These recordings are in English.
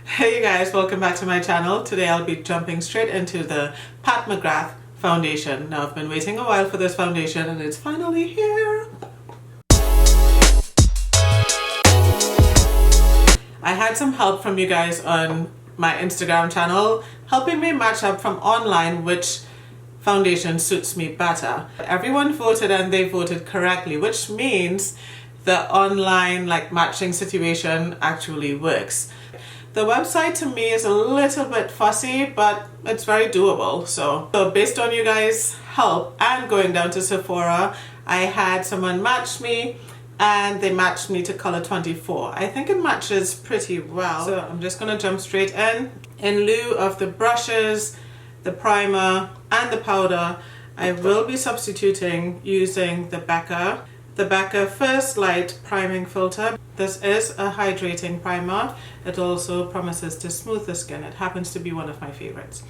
Hey you guys, welcome back to my channel. Today I'll be jumping straight into the PAT McGRATH foundation. Now I've been waiting a while for this foundation and it's finally here. I had some help from you guys on my Instagram channel helping me match up from online which foundation suits me better. Everyone voted and they voted correctly, which means the online matching situation actually works. The website to me is a little bit fussy, but it's very doable. So based on you guys' help and going down to Sephora, I had someone match me and they matched me to color 24. I think it matches pretty well. So I'm just gonna jump straight in. In lieu of the brushes, the primer and the powder, I will be substituting using the Becca First Light Priming Filter. This is a hydrating primer. It also promises to smooth the skin. It happens to be one of my favorites.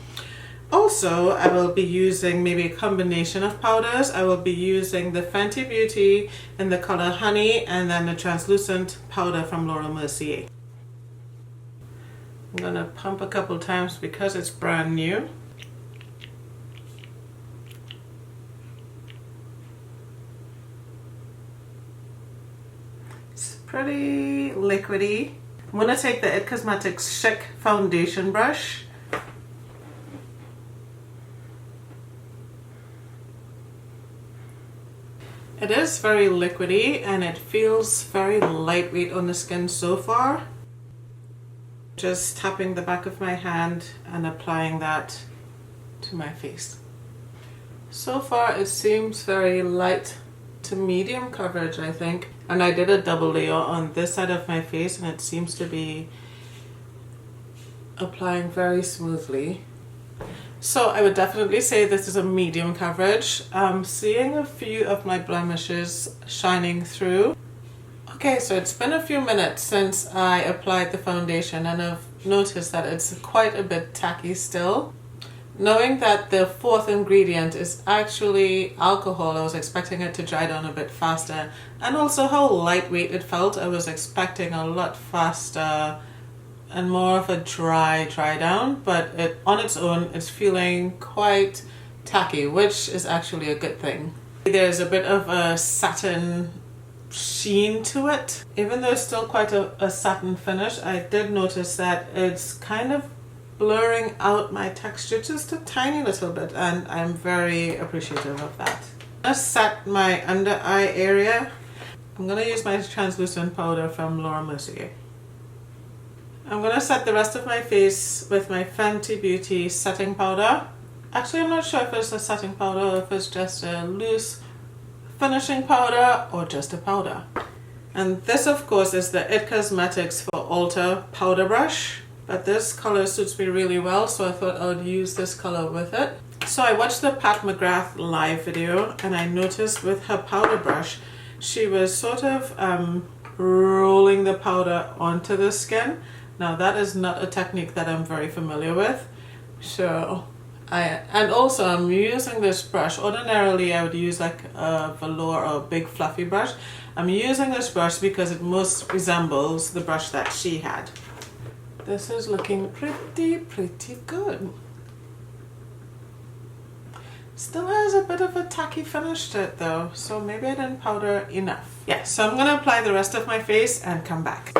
Also, I will be using maybe a combination of powders. I will be using the Fenty Beauty in the color Honey and then the translucent powder from Laura Mercier. I'm gonna pump a couple times because it's brand new. Pretty liquidy. I'm gonna take the IT Cosmetics Chic foundation brush. It is very liquidy and it feels very lightweight on the skin so far. Just tapping the back of my hand and applying that to my face. So far it seems very light to medium coverage, I think. And I did a double layer on this side of my face and it seems to be applying very smoothly. So I would definitely say this is a medium coverage. I'm seeing a few of my blemishes shining through. Okay, so it's been a few minutes since I applied the foundation and I've noticed that it's quite a bit tacky still. Knowing that the fourth ingredient is actually alcohol, I was expecting it to dry down a bit faster. And also how lightweight it felt, I was expecting a lot faster and more of a dry down. But on its own, it's feeling quite tacky, which is actually a good thing. There's a bit of a satin sheen to it. Even though it's still quite a satin finish, I did notice that it's kind of blurring out my texture just a tiny little bit, and I'm very appreciative of that. I'm gonna set my under eye area. I'm gonna use my translucent powder from Laura Mercier. I'm gonna set the rest of my face with my Fenty Beauty setting powder. Actually, I'm not sure if it's a setting powder or if it's just a loose finishing powder or just a powder. And this of course is the IT Cosmetics for Ultra powder brush. But this color suits me really well, so I thought I would use this color with it. So I watched the PAT McGRATH live video and I noticed with her powder brush, she was sort of rolling the powder onto the skin. Now that is not a technique that I'm very familiar with. And also I'm using this brush. Ordinarily I would use like a velour or a big fluffy brush. I'm using this brush because it most resembles the brush that she had. This is looking pretty good. Still has a bit of a tacky finish to it though, so maybe I didn't powder enough. Yeah, so I'm gonna apply the rest of my face and come back.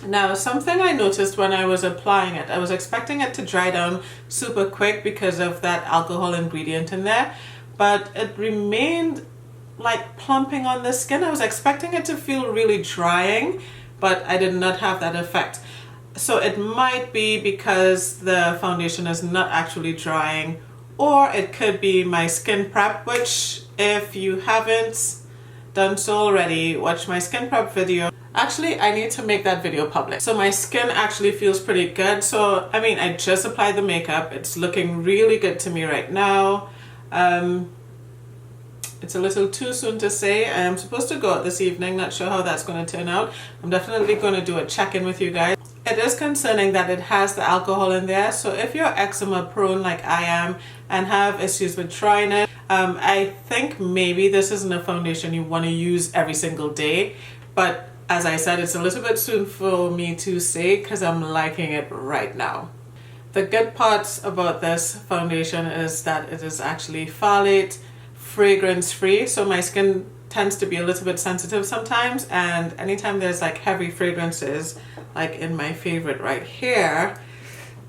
Now, something I noticed when I was applying it, I was expecting it to dry down super quick because of that alcohol ingredient in there, but it remained like plumping on the skin. I was expecting it to feel really drying, but I did not have that effect. So it might be because the foundation is not actually drying, or it could be my skin prep, which if you haven't done so already, watch my skin prep video. Actually, I need to make that video public. So my skin actually feels pretty good. So, I mean, I just applied the makeup. It's looking really good to me right now. It's a little too soon to say. I am supposed to go out this evening. Not sure how that's going to turn out. I'm definitely going to do a check-in with you guys. It is concerning that it has the alcohol in there, so if you're eczema prone like I am and have issues with dryness, I think maybe this isn't a foundation you want to use every single day, but as I said, it's a little bit soon for me to say because I'm liking it right now. The good parts about this foundation is that it is actually phthalate, fragrance free, so my skin tends to be a little bit sensitive sometimes, and anytime there's like heavy fragrances, like in my favorite right here,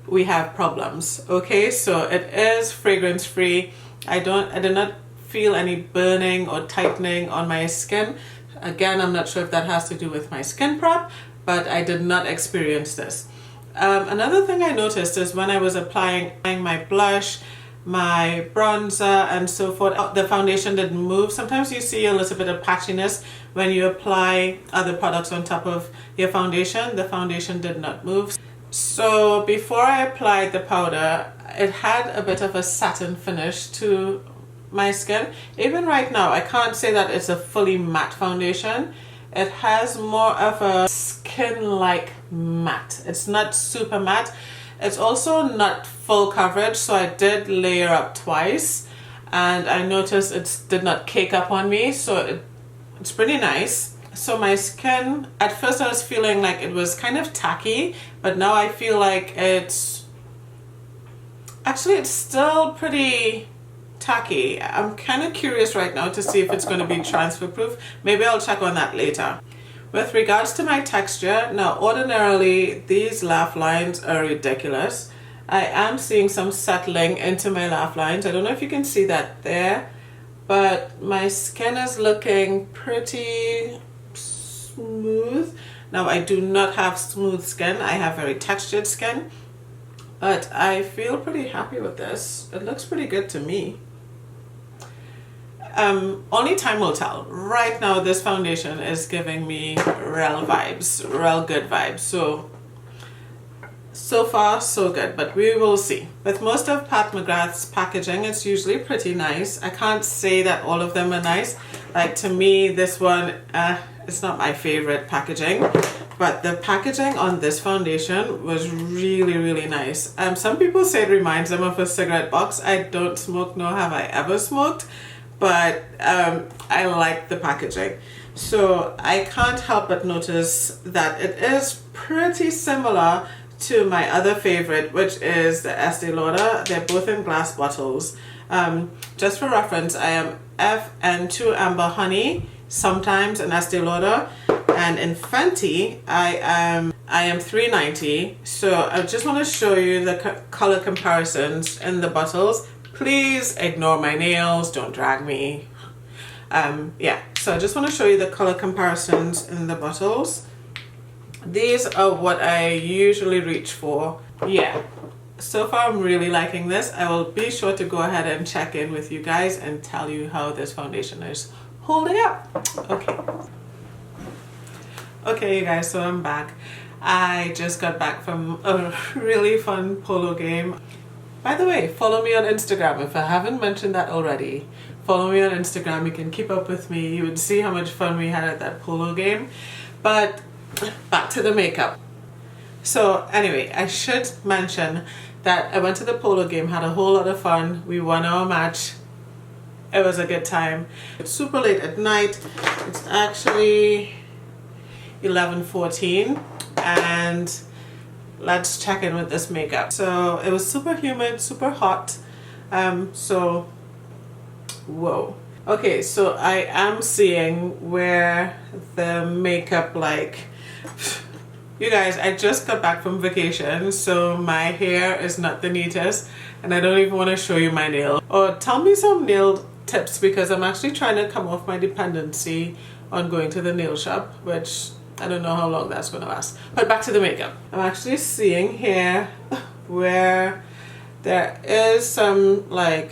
we have problems. Okay, so it is fragrance free. I did not feel any burning or tightening on my skin. Again, I'm not sure if that has to do with my skin prep, but I did not experience this. Another thing I noticed is when I was applying my blush, my bronzer and so forth, the foundation didn't move. Sometimes you see a little bit of patchiness when you apply other products on top of your foundation. The foundation did not move. So before I applied the powder, it had a bit of a satin finish to my skin. Even right now, I can't say that it's a fully matte foundation. It has more of a skin-like matte. It's not super matte. It's also not full coverage, so I did layer up twice, and I noticed it did not cake up on me, so it's pretty nice. So my skin, at first I was feeling like it was kind of tacky, but now I feel like it's still pretty tacky. I'm kind of curious right now to see if it's going to be transfer proof. Maybe I'll check on that later. With regards to my texture, now ordinarily these laugh lines are ridiculous. I am seeing some settling into my laugh lines. I don't know if you can see that there, but my skin is looking pretty smooth. Now I do not have smooth skin, I have very textured skin, but I feel pretty happy with this. It looks pretty good to me. Only time will tell. Right now this foundation is giving me real vibes, real good vibes. So far so good, but we will see. With most of PAT McGrath's packaging, it's usually pretty nice. I can't say that all of them are nice. Like, to me, this one, it's not my favorite packaging, but the packaging on this foundation was really nice. Some people say it reminds them of a cigarette box. I don't smoke, nor have I ever smoked, but I like the packaging. So I can't help but notice that it is pretty similar to my other favorite, which is the Estee Lauder. They're both in glass bottles. Just for reference, I am FN2 Amber Honey, sometimes an Estee Lauder, and in Fenty I am $3.90. So I just want to show you the color comparisons in the bottles. Please ignore my nails, don't drag me. Yeah, so I just want to show you the color comparisons in the bottles. These are what I usually reach for. Yeah, so far I'm really liking this. I will be sure to go ahead and check in with you guys and tell you how this foundation is holding up. Okay you guys, so I'm back. I just got back from a really fun polo game. By the way, follow me on Instagram if I haven't mentioned that already. Follow me on Instagram, you can keep up with me. You would see how much fun we had at that polo game. But back to the makeup. So anyway, I should mention that I went to the polo game, had a whole lot of fun. We won our match. It was a good time. It's super late at night. It's actually 11:14, and let's check in with this makeup. So it was super humid, super hot. So whoa. Okay, so I am seeing where the makeup, like, you guys, I just got back from vacation, so my hair is not the neatest, and I don't even want to show you my nail. Or tell me some nail tips, because I'm actually trying to come off my dependency on going to the nail shop, which I don't know how long that's going to last. But back to the makeup. I'm actually seeing here where there is some, like,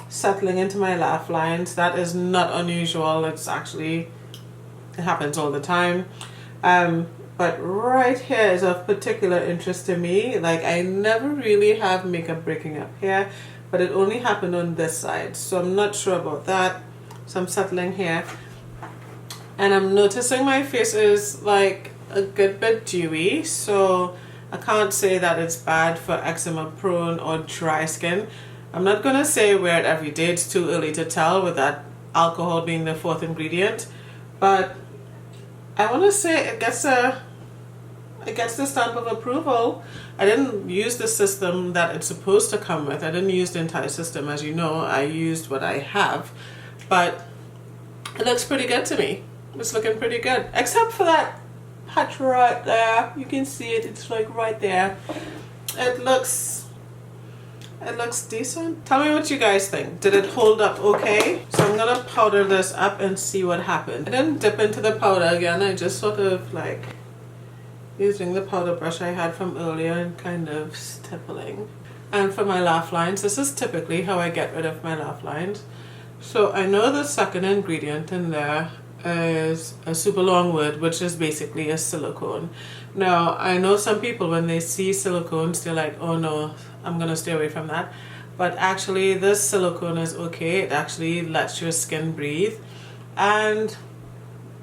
settling into my laugh lines. That is not unusual. It's actually, it happens all the time. But right here is of particular interest to me. Like, I never really have makeup breaking up here, but it only happened on this side, so I'm not sure about that. So I'm settling here, and I'm noticing my face is like a good bit dewy, so I can't say that it's bad for eczema prone or dry skin. I'm not gonna say wear it every day, it's too early to tell with that alcohol being the fourth ingredient, but I want to say it gets the stamp of approval. I didn't use the system that it's supposed to come with. I didn't use the entire system, as you know. I used what I have, but it looks pretty good to me. It's looking pretty good, except for that patch right there. You can see it. It's like right there. It looks decent. Tell me what you guys think. Did it hold up okay? So I'm gonna powder this up and see what happened. I didn't dip into the powder again. I just sort of like using the powder brush I had from earlier and kind of stippling. And for my laugh lines, this is typically how I get rid of my laugh lines. So I know the second ingredient in there is a super long word, which is basically a silicone. Now, I know some people, when they see silicones, they're like, oh no, I'm gonna stay away from that. But actually, this silicone is okay. It actually lets your skin breathe, and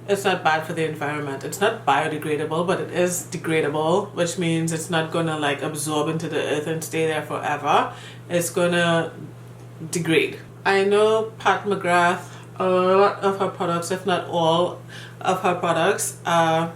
it's not bad for the environment. It's not biodegradable, but it is degradable, which means it's not gonna like absorb into the earth and stay there forever. It's gonna degrade. I know Pat McGrath, a lot of her products, if not all of her products, are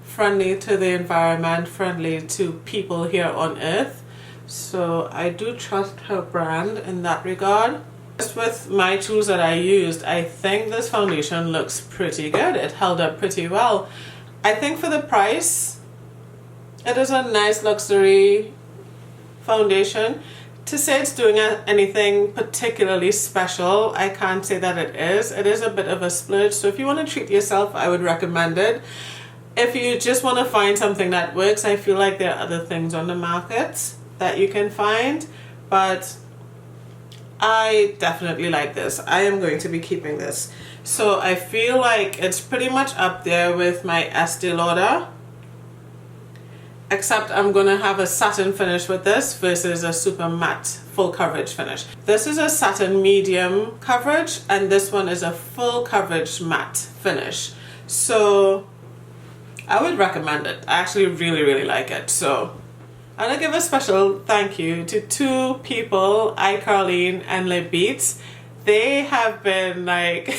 friendly to the environment, friendly to people here on earth. So I do trust her brand in that regard. Just with my tools that I used, I think this foundation looks pretty good. It held up pretty well. I think for the price, it is a nice luxury foundation. To say it's doing anything particularly special, I can't say that it is. It is a bit of a splurge, so if you want to treat yourself, I would recommend it. If you just want to find something that works, I feel like there are other things on the market that you can find, but I definitely like this. I am going to be keeping this. So I feel like it's pretty much up there with my Estee Lauder, except I'm gonna have a satin finish with this versus a super matte full coverage finish. This is a satin medium coverage, and this one is a full coverage matte finish. So I would recommend it. I actually really like it. So I'm gonna give a special thank you to two people, iCarleen and Lip Beats. They have been like,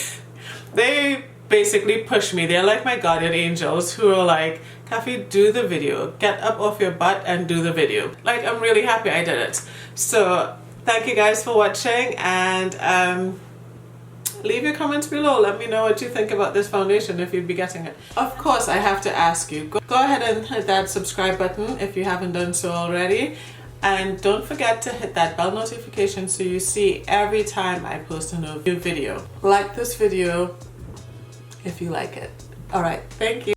they basically push me. They're like my guardian angels who are like, Kathy, do the video. Get up off your butt and do the video. Like, I'm really happy I did it. So thank you guys for watching, and leave your comments below. Let me know what you think about this foundation if you'd be getting it. Of course, I have to ask you, go ahead and hit that subscribe button if you haven't done so already. And don't forget to hit that bell notification so you see every time I post a new video. Like this video if you like it. All right, thank you.